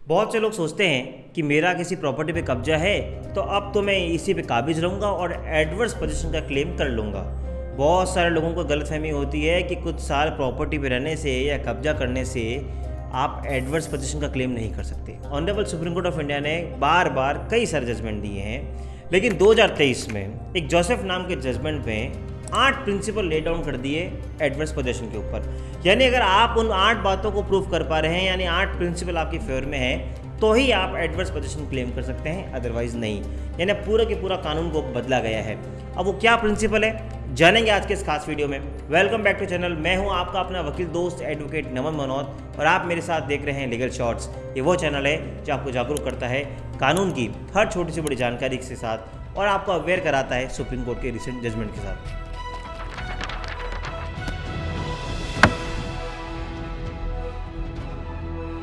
बहुत से लोग सोचते हैं कि मेरा किसी प्रॉपर्टी पे कब्जा है तो अब तो मैं इसी पे काबिज रहूँगा और एडवर्स पोजीशन का क्लेम कर लूँगा। बहुत सारे लोगों को गलतफहमी होती है कि कुछ साल प्रॉपर्टी पे रहने से या कब्जा करने से आप एडवर्स पोजीशन का क्लेम नहीं कर सकते। Honourable supreme court of India ने बार बार कई सारे जजमेंट दिए हैं, लेकिन 2023 में एक जोसेफ नाम के जजमेंट में 8 प्रिंसिपल ले डाउन कर दिए एडवर्स पोजीशन के ऊपर। यानी अगर आप उन 8 बातों को प्रूव कर पा रहे हैं, यानी 8 प्रिंसिपल आपकी फेवर में है, तो ही आप एडवर्स पोजीशन क्लेम कर सकते हैं, अदरवाइज नहीं। यानी पूरा के पूरा कानून को बदला गया है। अब वो क्या प्रिंसिपल है जानेंगे आज के इस खास वीडियो में। Welcome back to channel. मैं हूं आपका अपना वकील दोस्त एडवोकेट नमन मनोज और आप मेरे साथ देख रहे हैं लीगल शॉर्ट्स। ये वो चैनल है जो आपको जागरूक करता है कानून की हर छोटी से बड़ी जानकारी के साथ और आपको अवेयर कराता है सुप्रीम कोर्ट के रिसेंट जजमेंट के साथ।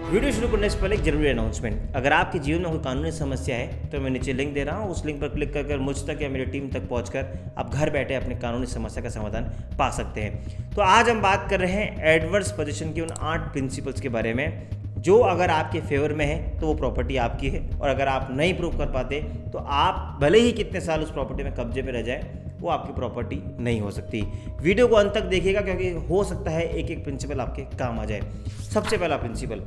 वीडियो शुरू करने से पहले एक जरूरी अनाउंसमेंट। अगर आपके जीवन में कोई कानूनी समस्या है तो मैं नीचे लिंक दे रहा हूँ, उस लिंक पर क्लिक कर मुझ तक या मेरी टीम तक पहुंचकर आप घर बैठे अपनी कानूनी समस्या का समाधान पा सकते हैं। तो आज हम बात कर रहे हैं एडवर्स पोजीशन के उन 8 प्रिंसिपल्स के बारे में जो अगर आपके फेवर में है तो वो प्रॉपर्टी आपकी है, और अगर आप नहीं प्रूव कर पाते तो आप भले ही कितने साल उस प्रॉपर्टी में कब्जे पे रह जाए, वो आपकी प्रॉपर्टी नहीं हो सकती। वीडियो को अंत तक देखिएगा क्योंकि हो सकता है एक एक प्रिंसिपल आपके काम आ जाए। सबसे पहला प्रिंसिपल,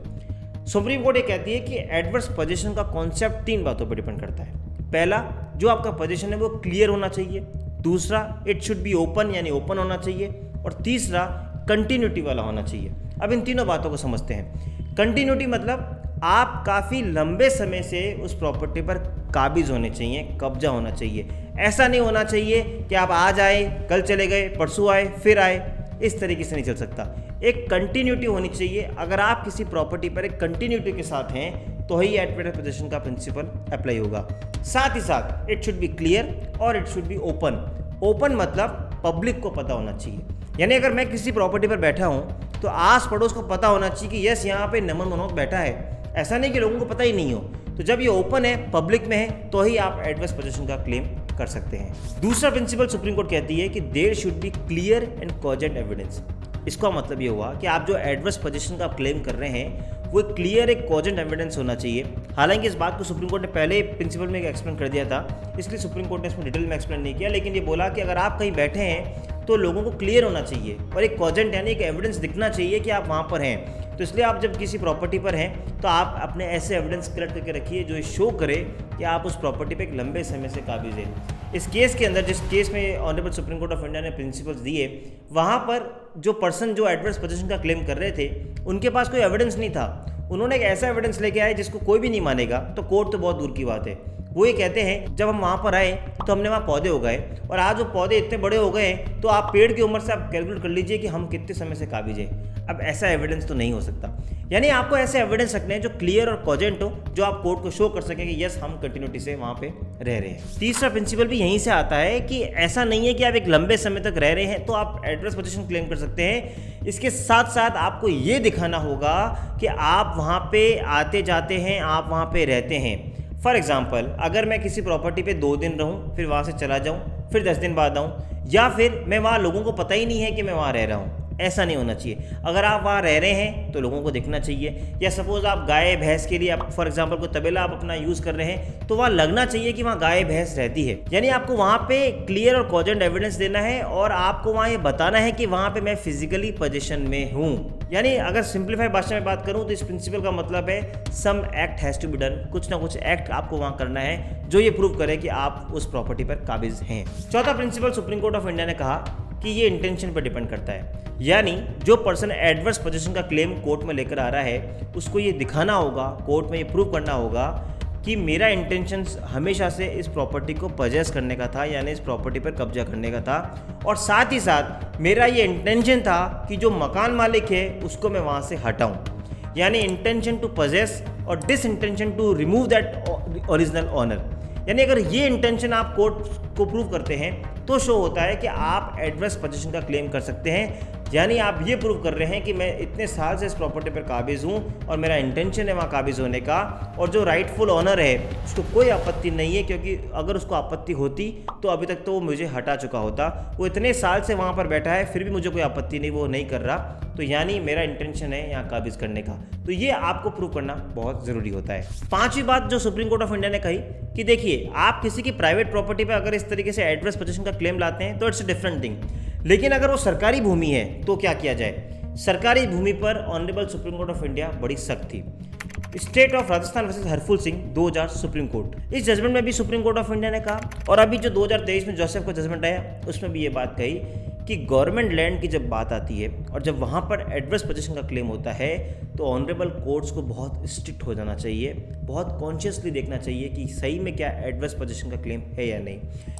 सुप्रीम कोर्ट ये कहती है कि एडवर्स पोजीशन का कॉन्सेप्ट 3 बातों पर डिपेंड करता है। पहला, जो आपका पोजीशन है वो क्लियर होना चाहिए। दूसरा, इट शुड बी ओपन यानी ओपन होना चाहिए। और तीसरा, कंटिन्यूटी वाला होना चाहिए। अब इन तीनों बातों को समझते हैं। कंटिन्यूटी मतलब आप काफ़ी लंबे समय से उस प्रॉपर्टी पर काबिज होने चाहिए, कब्जा होना चाहिए। ऐसा नहीं होना चाहिए कि आप आज आए, कल चले गए, परसों आए, फिर आए, इस तरीके से नहीं चल सकता। एक कंटिन्यूटी होनी चाहिए। अगर आप किसी प्रॉपर्टी पर एक कंटिन्यूटी के साथ हैं तो ही एडवर्स पोजीशन का प्रिंसिपल अप्लाई होगा। साथ ही साथ इट शुड बी क्लियर और it should be open. Open मतलब पब्लिक को पता होना चाहिए। यानी अगर मैं किसी प्रॉपर्टी पर बैठा हूँ तो आस पड़ोस को पता होना चाहिए कि यस यहाँ पे नमन मनोज बैठा है। ऐसा नहीं कि लोगों को पता ही नहीं हो। तो जब ये ओपन है, पब्लिक में है, तो ही आप एडवर्स पोजीशन का क्लेम कर सकते हैं। दूसरा प्रिंसिपल सुप्रीम कोर्ट कहती है कि there should be clear and cogent evidence. इसका मतलब ये हुआ कि आप जो एडवर्स पोजीशन का क्लेम कर रहे हैं वो क्लियर एक कॉजेंट एविडेंस होना चाहिए। हालांकि इस बात को सुप्रीम कोर्ट ने पहले प्रिंसिपल में एक्सप्लेन कर दिया था, इसलिए सुप्रीम कोर्ट ने इसमें डिटेल में एक्सप्लेन नहीं किया, लेकिन ये बोला कि अगर आप कहीं बैठे हैं तो लोगों को क्लियर होना चाहिए और एक कॉजेंट यानी एक एविडेंस दिखना चाहिए कि आप वहाँ पर हैं। तो इसलिए आप जब किसी प्रॉपर्टी पर हैं तो आप अपने ऐसे एविडेंस कलेक्ट करके रखिए जो शो करे कि आप उस प्रॉपर्टी पे एक लंबे समय से काबिज हैं। इस केस के अंदर, जिस केस में honourable supreme court of India ने प्रिंसिपल्स दिए, वहाँ पर जो पर्सन जो एडवर्स पोजीशन का क्लेम कर रहे थे उनके पास कोई एविडेंस नहीं था। उन्होंने एक ऐसा एविडेंस लेके आए जिसको कोई भी नहीं मानेगा, तो कोर्ट तो बहुत दूर की बात है। वो ये कहते हैं जब हम वहाँ पर आए तो हमने वहाँ पौधे उगाए और आज वो पौधे इतने बड़े हो गए हैं तो आप पेड़ की उम्र से आप कैलकुलेट कर लीजिए कि हम कितने समय से काबिज हैं। अब ऐसा एविडेंस तो नहीं हो सकता। यानी आपको ऐसे एविडेंस रखने हैं जो क्लियर और कॉजेंट हो, जो आप कोर्ट को शो कर सकें कि यस हम कंटिन्यूटी से वहाँ पे रह रहे हैं। तीसरा प्रिंसिपल भी यहीं से आता है कि ऐसा नहीं है कि आप एक लंबे समय तक रह रहे हैं तो आप एडवर्स पोजीशन क्लेम कर सकते हैं। इसके साथ साथ आपको ये दिखाना होगा कि आप वहाँ पे आते जाते हैं, आप वहाँ पे रहते हैं। फॉर एग्जाम्पल, अगर मैं किसी प्रॉपर्टी पे 2 दिन रहूं, फिर वहाँ से चला जाऊं, फिर 10 दिन बाद आऊं, या फिर मैं वहाँ लोगों को पता ही नहीं है कि मैं वहाँ रह रहा हूँ, ऐसा नहीं होना चाहिए। अगर आप वहाँ रह रहे हैं तो लोगों को दिखना चाहिए। या सपोज आप गाय भैंस के लिए आप फॉर एग्जांपल कोई तबेला आप अपना यूज़ कर रहे हैं तो वहाँ लगना चाहिए कि वहाँ गाय भैंस रहती है। यानी आपको वहाँ पे क्लियर और कॉजेंट एविडेंस देना है और आपको वहाँ ये बताना है कि वहाँ पे मैं फिजिकली पोजीशन में हूँ। यानी अगर सिंप्लीफाई भाषा में बात करूँ तो इस प्रिंसिपल का मतलब है some act has to be done. कुछ ना कुछ एक्ट आपको वहाँ करना है जो ये प्रूव करे कि आप उस प्रॉपर्टी पर काबिज हैं। चौथा principle supreme court of India ने कहा कि ये इंटेंशन पर डिपेंड करता है। यानी जो पर्सन एडवर्स पोजीशन का क्लेम कोर्ट में लेकर आ रहा है उसको ये दिखाना होगा, कोर्ट में ये प्रूव करना होगा कि मेरा इंटेंशन हमेशा से इस प्रॉपर्टी को पजेस करने का था, यानी इस प्रॉपर्टी पर कब्जा करने का था, और साथ ही साथ मेरा ये इंटेंशन था कि जो मकान मालिक है उसको मैं वहाँ से हटाऊँ। यानी इंटेंशन टू पजेस और disintention to remove that original owner. यानी अगर ये इंटेंशन आप कोर्ट को प्रूव करते हैं तो शो होता है कि आप एडवर्स पोजीशन का क्लेम कर सकते हैं। यानी आप ये प्रूव कर रहे हैं कि मैं इतने साल से इस प्रॉपर्टी पर काबिज़ हूँ और मेरा इंटेंशन है वहाँ काबिज़ होने का, और जो राइटफुल ऑनर है उसको कोई आपत्ति नहीं है, क्योंकि अगर उसको आपत्ति होती तो अभी तक तो वो मुझे हटा चुका होता। वो इतने साल से वहाँ पर बैठा है फिर भी मुझे कोई आपत्ति नहीं, वो नहीं कर रहा, तो यानी मेरा इंटेंशन है यहाँ काबिज़ करने का। तो ये आपको प्रूव करना बहुत ज़रूरी होता है। पांचवी बात जो सुप्रीम कोर्ट ऑफ इंडिया ने कही कि देखिए, आप किसी की प्राइवेट प्रॉपर्टी पे अगर इस तरीके से एडवर्स पोजीशन का क्लेम लाते हैं तो इट्स अ डिफरेंट थिंग, लेकिन अगर वो सरकारी भूमि है तो क्या किया जाए। सरकारी भूमि पर honourable supreme court of India बड़ी सख्त थी। State of Rajasthan versus Harphool Singh 2000 supreme court, इस जजमेंट में भी सुप्रीम कोर्ट ऑफ इंडिया ने कहा, और अभी जो 2023 में जोसेफ का जजमेंट आया उसमें भी ये बात कही कि गवर्नमेंट लैंड की जब बात आती है और जब वहाँ पर एडवर्स पोजीशन का क्लेम होता है तो ऑनरेबल कोर्ट्स को बहुत स्ट्रिक्ट हो जाना चाहिए, बहुत कॉन्शियसली देखना चाहिए कि सही में क्या एडवर्स पोजीशन का क्लेम है या नहीं।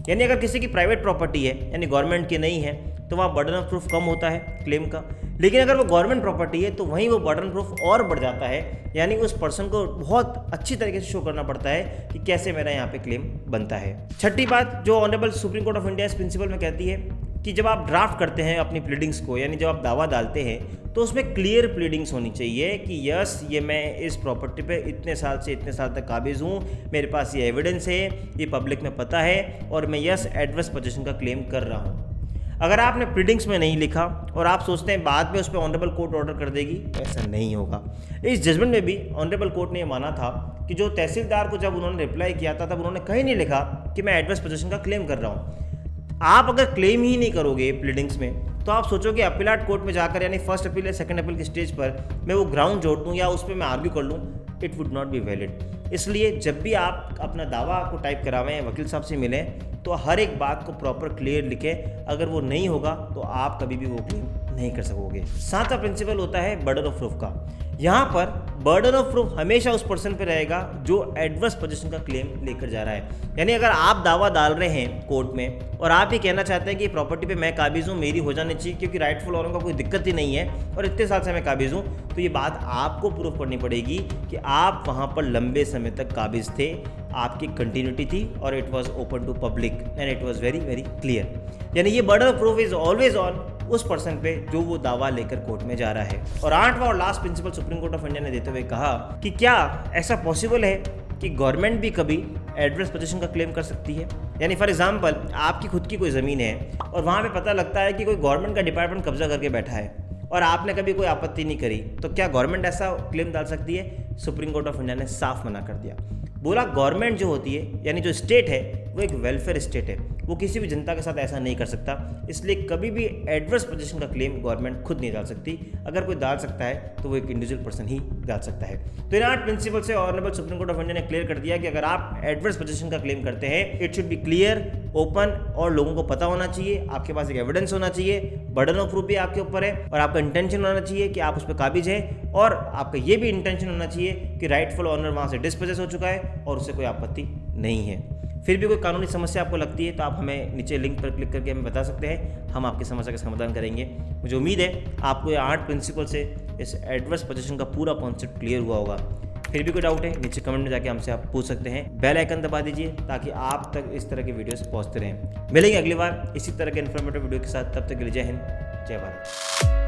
यानी अगर किसी की प्राइवेट प्रॉपर्टी है यानी गवर्नमेंट की नहीं है तो वहाँ बर्डन ऑफ प्रूफ कम होता है क्लेम का, लेकिन अगर वो गवर्नमेंट प्रॉपर्टी है तो वहीं वो बर्डन प्रूफ और बढ़ जाता है, यानी उस पर्सन को बहुत अच्छी तरीके से शो करना पड़ता है कि कैसे मेरा यहाँ पे क्लेम बनता है। छठी बात जो honourable supreme court of India इस प्रिंसिपल में कहती है कि जब आप ड्राफ्ट करते हैं अपनी प्लीडिंग्स को, यानी जब आप दावा डालते हैं तो उसमें क्लियर प्लीडिंग्स होनी चाहिए कि यस ये मैं इस प्रॉपर्टी पे इतने साल से इतने साल तक काबिज़ हूँ, मेरे पास ये एविडेंस है, ये पब्लिक में पता है और मैं यस एडवर्स पोजीशन का क्लेम कर रहा हूँ। अगर आपने प्लीडिंग्स में नहीं लिखा और आप सोचते हैं बाद में उस पर ऑनरेबल कोर्ट ऑर्डर कर देगी, ऐसा नहीं होगा। इस जजमेंट में भी ऑनरेबल कोर्ट ने यह माना था कि जो तहसीलदार को जब उन्होंने रिप्लाई किया था तब उन्होंने कहीं नहीं लिखा कि मैं एडवर्स पोजीशन का क्लेम कर रहा हूँ। आप अगर क्लेम ही नहीं करोगे प्लीडिंग्स में तो आप सोचोगे अपीलाट कोर्ट में जाकर यानी फर्स्ट अपील या सेकंड अपील की स्टेज पर मैं वो ग्राउंड जोड़ दूँ या उस पर मैं आर्ग्यू कर लूँ, it would not be valid. इसलिए जब भी आप अपना दावा को टाइप करावें वकील साहब से मिलें तो हर एक बात को प्रॉपर क्लियर लिखें, अगर वो नहीं होगा तो आप कभी भी वो क्लेम नहीं कर सकोगे। सातवां प्रिंसिपल होता है बर्डन ऑफ प्रूफ का। यहाँ पर बर्डन ऑफ प्रूफ हमेशा उस पर्सन पे रहेगा जो एडवर्स पोजीशन का क्लेम लेकर जा रहा है। यानी अगर आप दावा डाल रहे हैं कोर्ट में और आप ये कहना चाहते हैं कि प्रॉपर्टी पे मैं काबिज़ हूँ, मेरी हो जानी चाहिए क्योंकि राइटफुल ऑनर का कोई दिक्कत ही नहीं है और इतने साल से मैं काबिज़ हूँ, तो ये बात आपको प्रूफ करनी पड़ेगी कि आप वहाँ पर लंबे समय तक काबिज़ थे, आपकी कंटिन्यूटी थी और it was open to public and it was very very clear. यानी ये burden of proof is always on उस पर्सन पे जो वो दावा लेकर कोर्ट में जा रहा है। और आठवां और last principle supreme court of India ने देते हुए कहा कि क्या ऐसा पॉसिबल है कि गवर्नमेंट भी कभी एडवर्स पोजीशन का क्लेम कर सकती है। यानी फॉर एग्जांपल आपकी खुद की कोई ज़मीन है और वहाँ पे पता लगता है कि कोई गवर्नमेंट का डिपार्टमेंट कब्जा करके बैठा है और आपने कभी कोई आपत्ति नहीं करी, तो क्या गवर्नमेंट ऐसा क्लेम डाल सकती है? सुप्रीम कोर्ट ऑफ इंडिया ने साफ मना कर दिया। बोला गवर्नमेंट जो होती है यानी जो स्टेट है वो एक वेलफेयर स्टेट है, वो किसी भी जनता के साथ ऐसा नहीं कर सकता, इसलिए कभी भी एडवर्स पोजीशन का क्लेम गवर्नमेंट खुद नहीं डाल सकती। अगर कोई डाल सकता है तो वो एक इंडिविजुअल पर्सन ही डाल सकता है। तो इन 8 प्रिंसिपल से honourable supreme court of India ने क्लियर कर दिया कि अगर आप एडवर्स पोजीशन का क्लेम करते हैं it should be clear, open और लोगों को पता होना चाहिए, आपके पास एक एविडेंस होना चाहिए, बर्डन ऑफ प्रूफ भी आपके ऊपर है और आपका इंटेंशन होना चाहिए कि आप उस पर काबिज है और आपका ये भी इंटेंशन होना चाहिए कि राइटफुल ऑनर वहाँ से डिस्पोजेस हो चुका है और उससे कोई आपत्ति नहीं है। फिर भी कोई कानूनी समस्या आपको लगती है तो आप हमें नीचे लिंक पर क्लिक करके हमें बता सकते हैं, हम आपकी समस्या का समाधान करेंगे। मुझे उम्मीद है आपको ये 8 प्रिंसिपल से इस एडवर्स पोजीशन का पूरा कॉन्सेप्ट क्लियर हुआ होगा। फिर भी कोई डाउट है नीचे कमेंट में जाके हमसे आप पूछ सकते हैं। बेल आइकन दबा दीजिए ताकि आप तक इस तरह के वीडियोस पहुंचते रहें। मिलेंगे अगली बार इसी तरह के इन्फॉर्मेटिव वीडियो के साथ, तब तक के लिए जय हिंद, जय भारत।